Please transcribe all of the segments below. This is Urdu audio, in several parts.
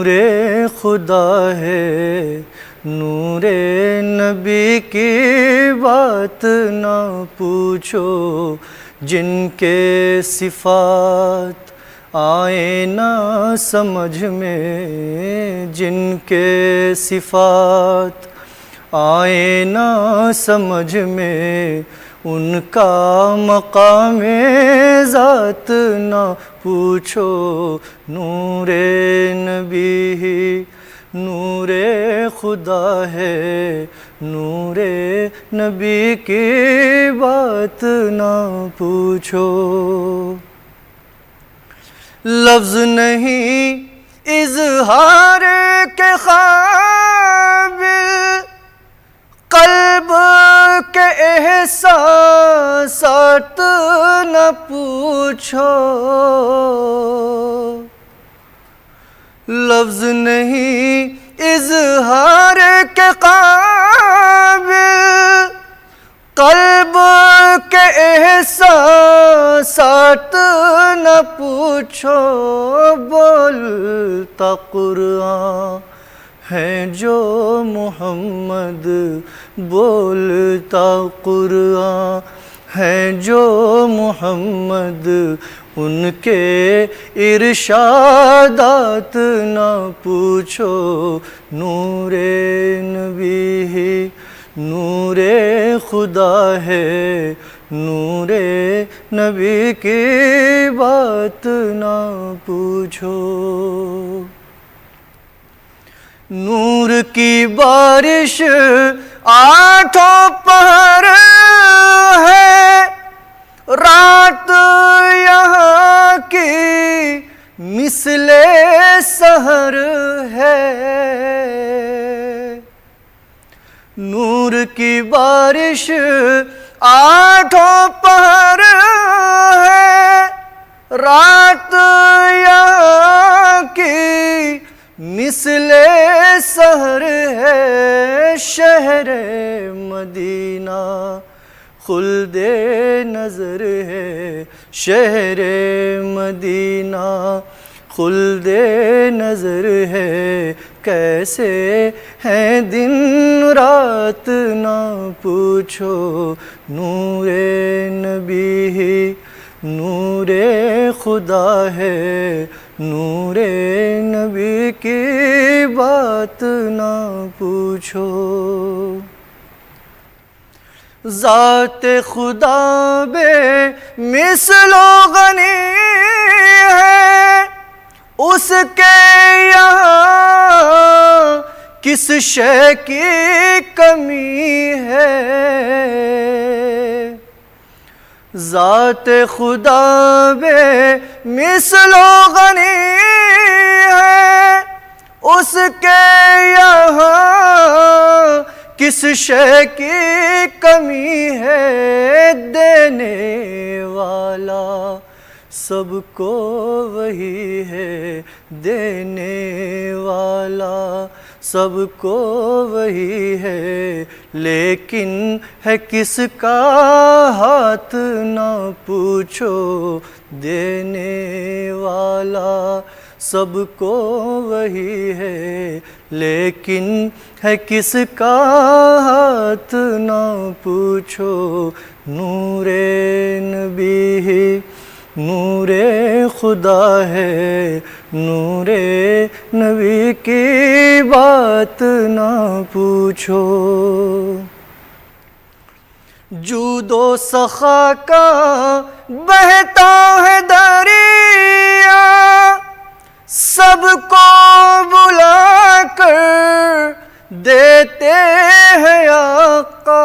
نور خدا ہے، نور نبی کی بات نہ پوچھو، جن کے صفات آئے نہ سمجھ میں، جن کے صفات آئے نہ سمجھ میں، ان کا مقام ذات نہ پوچھو۔ نور نبی ہی نور خدا ہے، نور نبی کی بات نہ پوچھو۔ لفظ نہیں اظہار کے قابل، قلب کے احساسات نہ پوچھو۔ لفظ نہیں اظہار کے قابل، قلب کے احساسات نہ پوچھو۔ بولتا قرآن ہے جو محمد، بولتا قرآن ہے جو محمد، ان کے ارشادات نہ پوچھو۔ نور نبی ہی نور خدا ہے، نور نبی کی بات نہ پوچھو۔ نور کی بارش آٹھوں پہر ہے، رات یہاں کی مثل سحر ہے۔ نور کی بارش آٹھوں پہر ہے، رات یہاں کی مثل سحر ہے۔ شہر مدینہ خلد نظر ہے، شہر مدینہ خلد نظر ہے۔ کیسے ہیں دن رات نہ پوچھو۔ نور نبی ہی نور خدا ہے، نور نبی کی بات نہ پوچھو۔ ذات خدا بے مثل و غنی ہے، اس کے یہاں کس شے کی کمی ہے۔ ذات خدا بے مثل و غنی ہے، اس کے یہاں کس شے کی کمی ہے۔ دینے والا سب کو وہی ہے، دینے والا سب کو وہی ہے، لیکن ہے کس کا ہاتھ نہ پوچھو۔ دینے والا سب کو وہی ہے، لیکن ہے کس کا ہاتھ نہ پوچھو۔ نور نبی ہی نور خدا ہے، نور نبی کی بات نہ پوچھو۔ جود و سخا کا بہتا ہے دریا، سب کو بلا کر دیتے ہیں آقا۔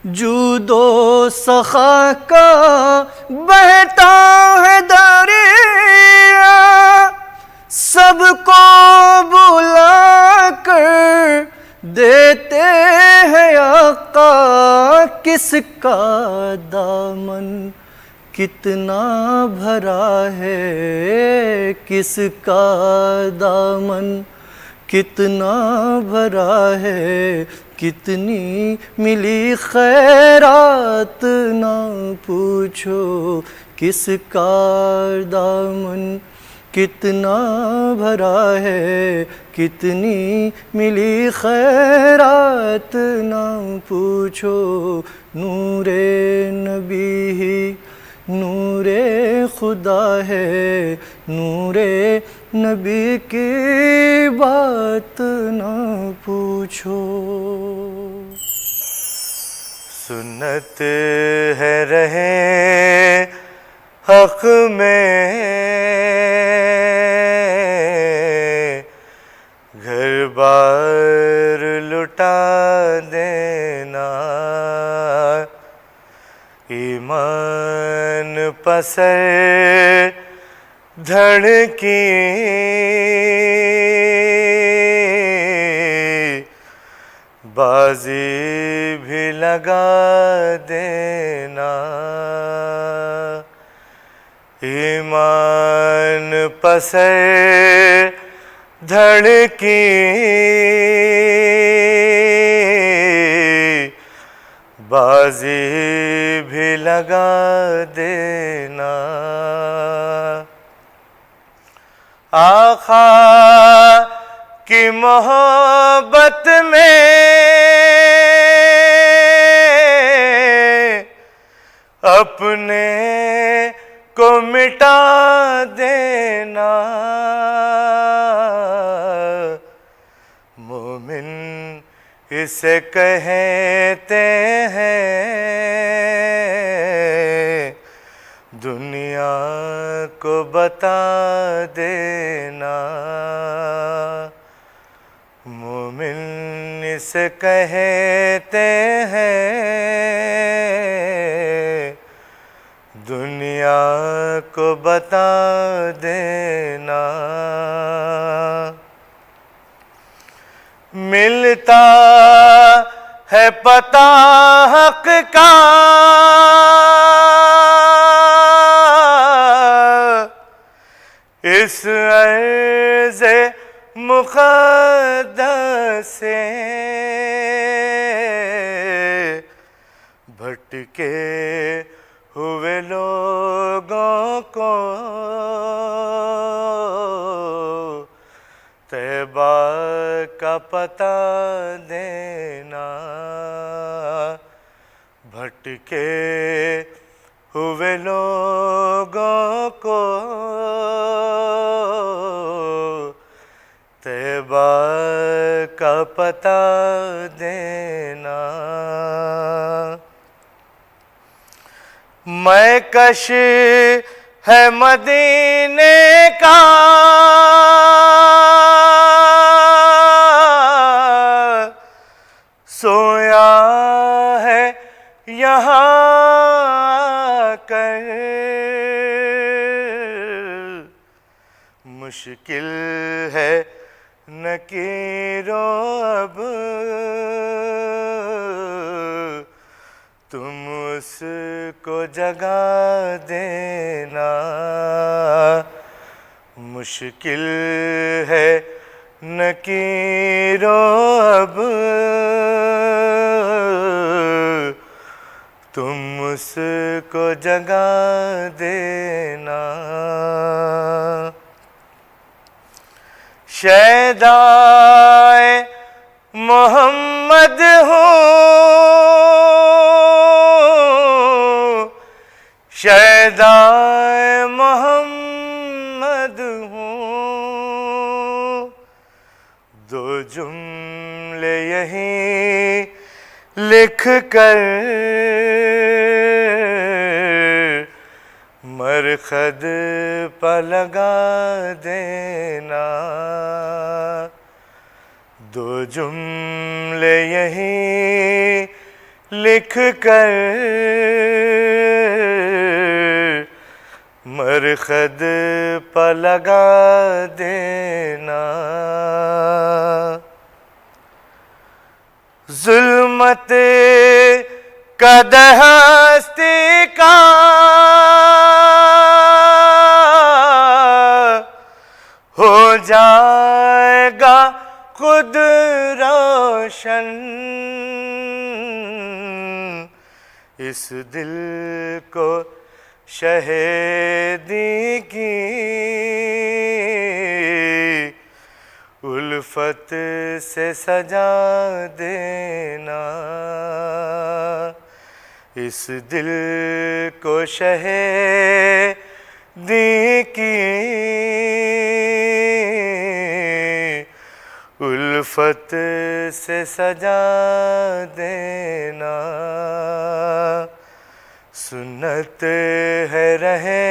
جود و سخا کا بہتا ہے دریا، سب کو بلا کر دیتے ہیں آقا۔ کس کا دامن کتنا بھرا ہے، کس کا دامن کتنا بھرا ہے، کتنی ملی خیرات نہ پوچھو، کس کا دامن کتنا بھرا ہے، کتنی ملی خیرات نہ پوچھو، نور نبی ہی نور خدا ہے، نور نبی کی بات نہ پوچھو۔ سنت ہے رہے حق میں گھر بار لٹا دینا، ایمان پسر دھڑکی بازی بھی لگا دینا، ایمان پسر دھڑکی بازی بھی لگا دینا۔ آقا کی محبت میں اپنے کو مٹا دینا، مومن اسے کہتے ہیں دنیا کو بتا دینا، مومن اسے کہتے ہیں دنیا کو بتا دینا۔ ملتا ہے پتہ حق کا اس عرض مقدس سے، بھٹکے ہوئے لوگوں کو طیبہ کا پتہ دینا، بھٹکے ہوئے لوگوں کو طیبہ کا پتہ دینا۔ میں کش ہے مدینے کا سویا ہے یہاں کر، مشکل ہے نکیرو اب تم اس کو جگا دینا، مشکل ہے نکیرو اب تم اس کو جگا دینا۔ شیدائے محمد ہوں، شیدائے محمد ہوں، دو جملے یہی لکھ کر مرخد پہ لگا دینا، دو جملے یہی لکھ کر مرخد پہ لگا دینا۔ ظلمت قد ہستی کا ہو جائے گا خود روشن، اس دل کو شہیدی کی الفت سے سجا دینا، اس دل کو شہیدی کی الفت سے سجا دینا، سنت ہے رہے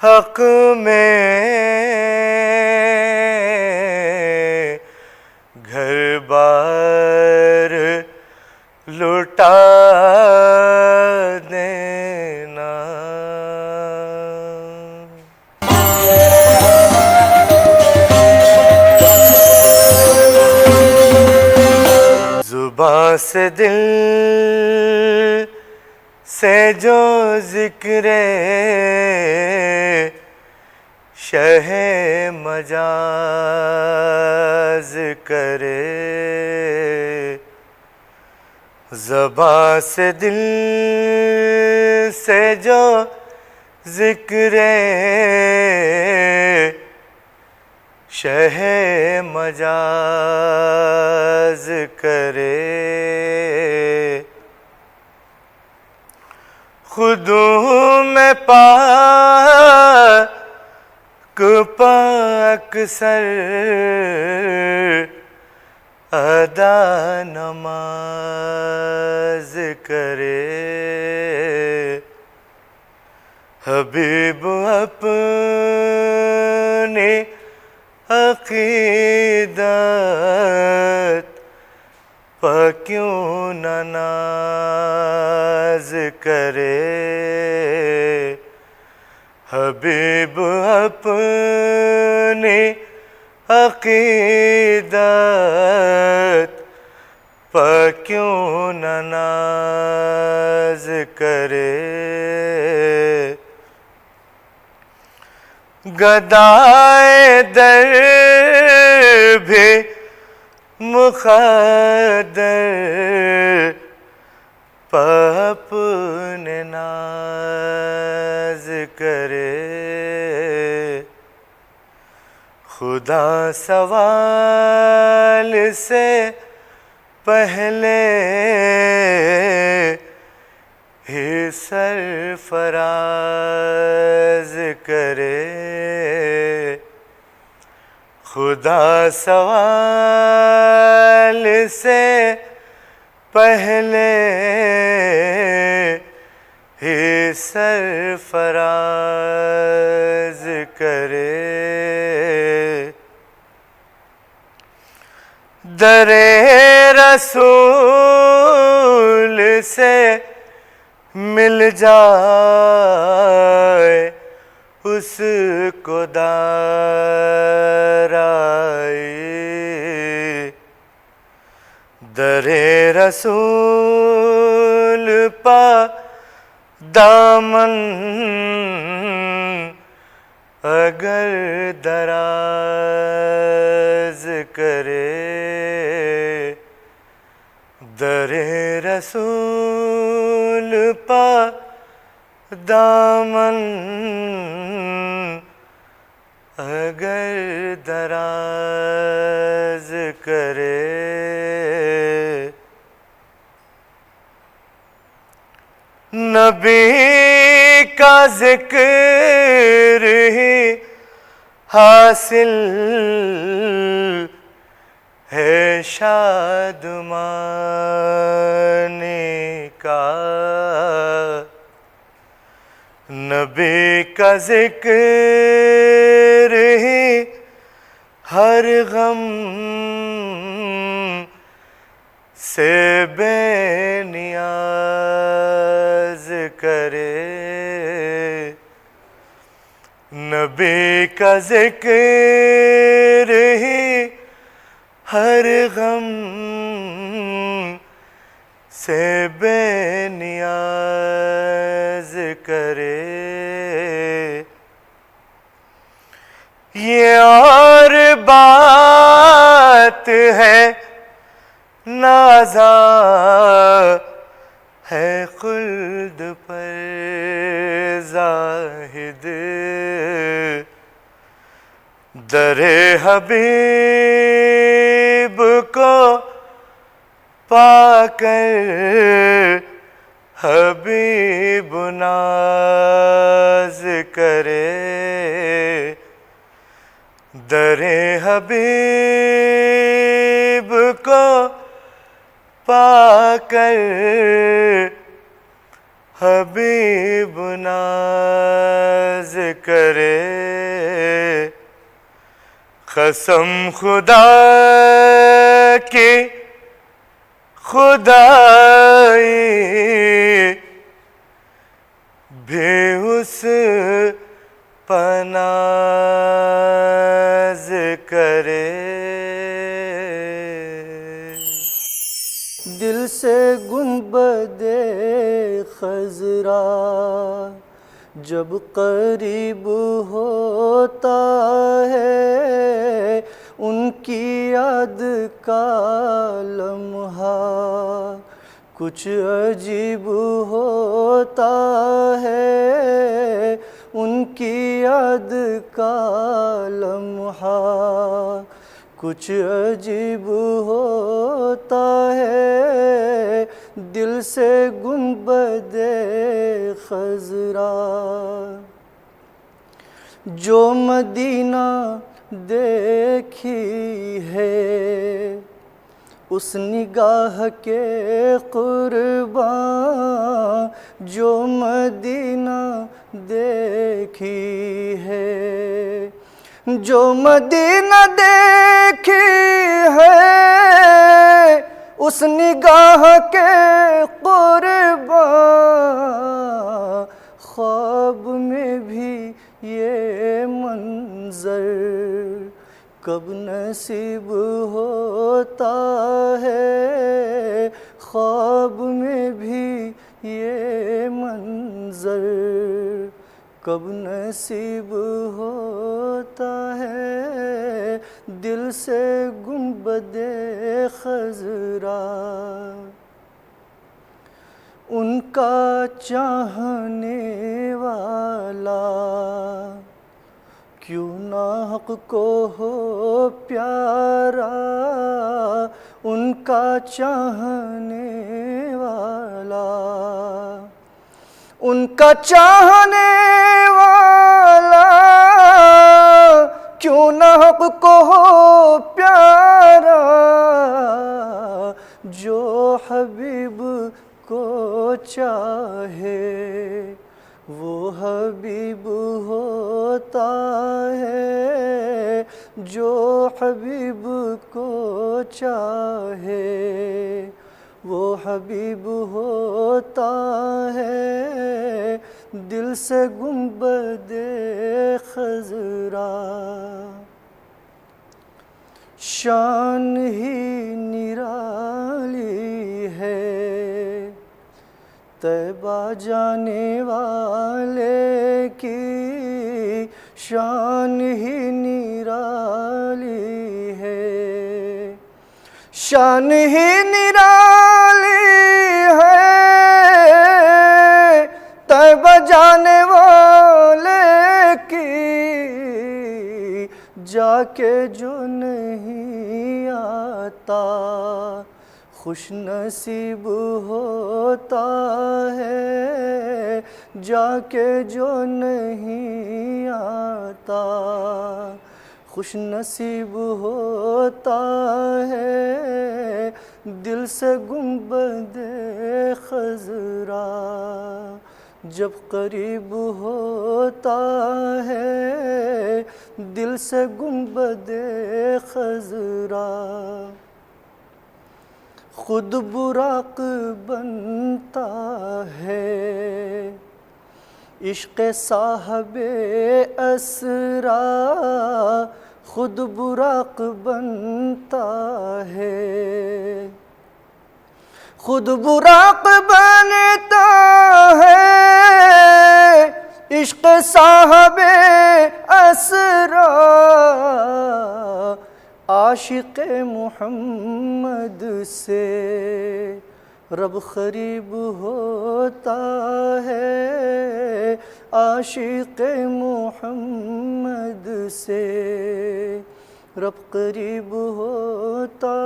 حق میں گھر بار لوٹا دینا۔ زباں سے دل سے جو ذکر شہ مجاز کرے، زباں سے دل سے جو ذکر شہ مجاز کرے، خود میں پاک پاک سر ادا نماز کرے، حبیب اپنی عقیدت پہ کیوں نہ ناز کرے، حبیب اپنی عقیدت پہ کیوں نہ ناز کرے، گدائے در بھی مخدر پہ اپنے ناز کرے، خدا سوال سے پہلے ہی سرفراز کرے، خدا سوال سے پہلے ہی سرفراز کرے، در رسول سے مل جائے اس کو دار آئے، در رسول پا دامن اگر دراز کرے، در رسول پا دامن اگر دراز کرے، نبی کا ذکر ہی حاصل ہے شادمانی کا، نبی کا ذکر ہی ہر غم سے بے نیاز کرے، نبی کا ذکر ہی ہر غم سے بے نیاز کرے، یہ اور بات ہے نازاں ہے خلد پر در حبیب کو پا کر حبیب ناز کرے، در حبیب کو پا کر حبیب ناز کرے، قسم خدا کی خدائی بھی اس پر ناز کرے۔ دل سے گنبد خضرا جب قریب ہوتا ہے، ان کی یاد کا لمحہ کچھ عجیب ہوتا ہے، ان کی یاد کا لمحہ کچھ عجیب ہوتا ہے۔ دل سے گنبد خضرا جو مدینہ دیکھی ہے، اس نگاہ کے قرباں جو مدینہ دیکھی ہے، جو مدینہ دیکھی ہے، اس نگاہ کے قرباں خواب میں بھی یہ منظر کب نصیب ہوتا ہے، خواب میں بھی یہ منظر کب نصیب ہوتا ہے۔ دل سے گنبد خضرا ان کا چاہنے والا کیوں نہ حق کو ہو پیارا، ان کا چاہنے والا، ان کا چاہنے والا کیوں نہ حق کو ہو پیارا، جو حبیب کو چاہے وہ حبیب ہوتا ہے، جو حبیب کو چاہے وہ حبیب ہوتا ہے۔ دل سے گنبد خضرا شان ہی نرالی ہے، طیبہ جانے والے کی شان ہی نرالی ہے، شان ہی نرالی ہے، طیبہ جانے والے کی جا کے جو نہیں آتا خوش نصیب ہوتا ہے، جا کے جو نہیں آتا خوش نصیب ہوتا ہے۔ دل سے گنبد خضرا جب قریب ہوتا ہے، دل سے گنبد خضرا خود براق بنتا ہے، عشق صاحب اسرا خود براق بنتا ہے، خود براق بنتا ہے، عشق صاحب اسرا عاشق محمد سے رب قریب ہوتا ہے، عاشق محمد سے رب قریب ہوتا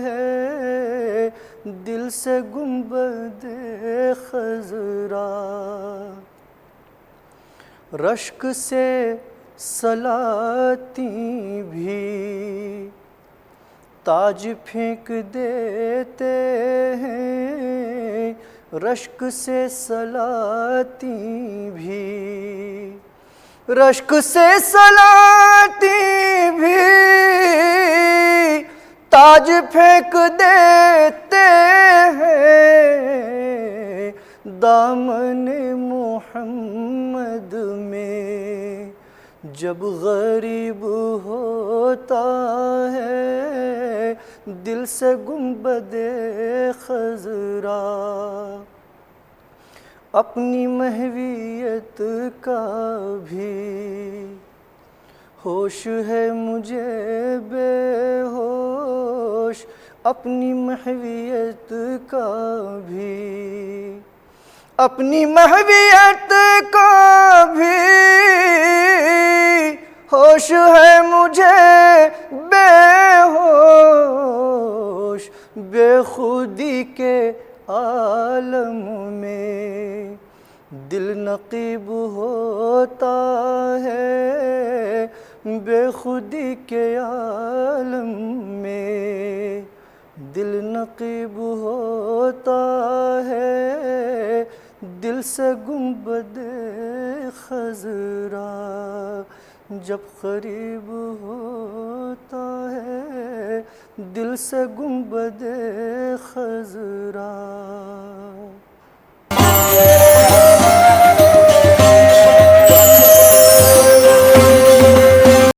ہے دل سے گنبد خضرا، رشک سے سلاطیں بھی تاج پھینک دیتے ہیں، رشک سے سلاطیں بھی، رشک سے سلاطیں بھی تاج پھینک دیتے ہیں، دامن محمد میں جب غریب ہوتا ہے دل سے گنبد خضرا، اپنی محویت کا بھی ہوش ہے مجھے بے ہوش، اپنی محویت کا بھی، اپنی محویت کا بھی ہوش ہے مجھے بے ہوش، بے خودی کے عالم میں دل نقیب ہوتا ہے، بے خودی کے عالم میں دل نقیب ہوتا ہے، دل سے گنبد خضرا جب قریب ہوتا ہے دل سے گنبد خضرا۔